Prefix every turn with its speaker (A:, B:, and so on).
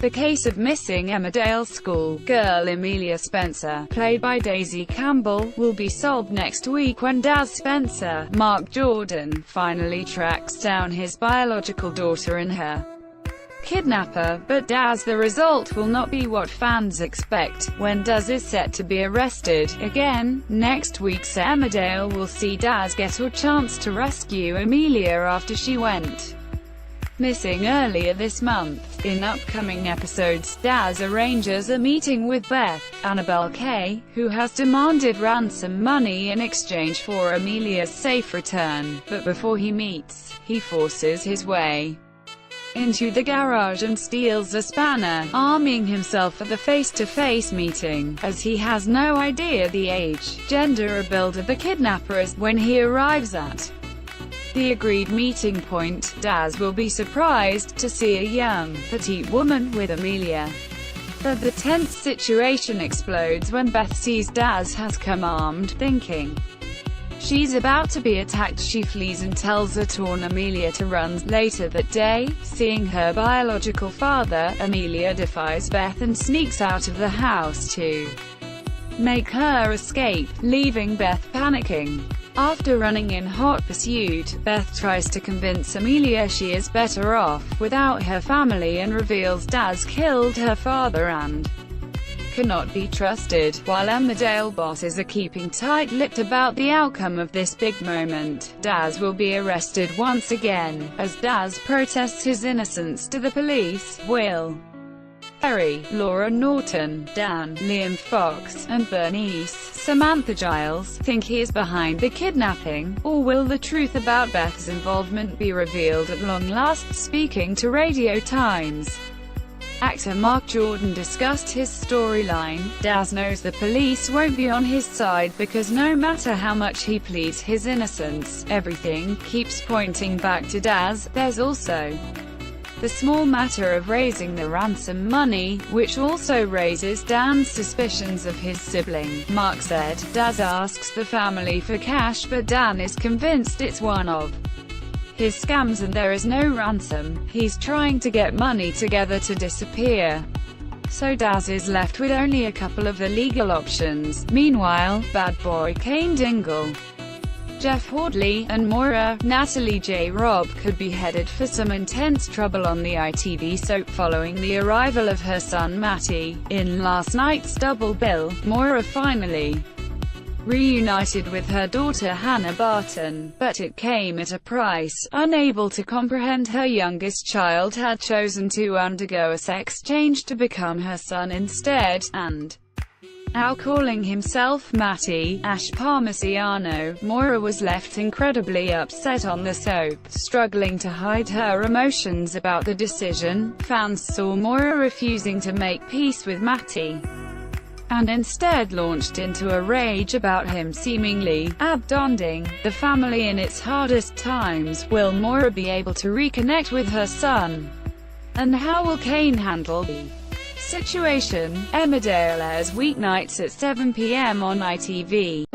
A: The case of missing Emmerdale schoolgirl Amelia Spencer, played by Daisy Campbell, will be solved next week when Daz Spencer, Mark Jordan, finally tracks down his biological daughter and her kidnapper, but the result will not be what fans expect, when Daz is set to be arrested again. Next week's Emmerdale will see Daz get a chance to rescue Amelia after she went missing earlier this month. In upcoming episodes, Daz arranges a meeting with Beth, Annabelle K., who has demanded ransom money in exchange for Amelia's safe return, but before he meets, he forces his way into the garage and steals a spanner, arming himself at the face-to-face meeting, as he has no idea the age, gender or build of the kidnapper is. When he arrives at the agreed meeting point, Daz will be surprised to see a young, petite woman with Amelia. But the tense situation explodes when Beth sees Daz has come armed, thinking she's about to be attacked. She flees and tells a torn Amelia to run. Later that day, seeing her biological father, Amelia defies Beth and sneaks out of the house to make her escape, leaving Beth panicking. After running in hot pursuit, Beth tries to convince Amelia she is better off without her family and reveals Daz killed her father and cannot be trusted. While Emmerdale bosses are keeping tight-lipped about the outcome of this big moment, Daz will be arrested once again, as Daz protests his innocence to the police. Will Ferrell, Laura Norton, Dan, Liam Fox, and Bernice Samantha Giles think he is behind the kidnapping, or will the truth about Beth's involvement be revealed at long last? Speaking to Radio Times, actor Mark Jordan discussed his storyline. Daz knows the police won't be on his side because no matter how much he pleads his innocence, everything keeps pointing back to Daz. There's also the small matter of raising the ransom money, which also raises Dan's suspicions of his sibling. Mark said, Daz asks the family for cash, but Dan is convinced it's one of his scams and there is no ransom. He's trying to get money together to disappear. So Daz is left with only a couple of illegal options. Meanwhile, bad boy Kane Dingle, Jeff Hordley, and Moira, Natalie J. Robb could be headed for some intense trouble on the ITV soap following the arrival of her son Matty. In last night's double bill, Moira finally reunited with her daughter Hannah Barton, but it came at a price. Unable to comprehend her youngest child had chosen to undergo a sex change to become her son instead, and now calling himself Matty Ash Parmigiano, Moira was left incredibly upset on the soap, struggling to hide her emotions about the decision. Fans saw Moira refusing to make peace with Matty, and instead launched into a rage about him seemingly abandoning the family in its hardest times. Will Moira be able to reconnect with her son? And how will Kane handle the situation? Emmerdale airs weeknights at 7 p.m. on ITV.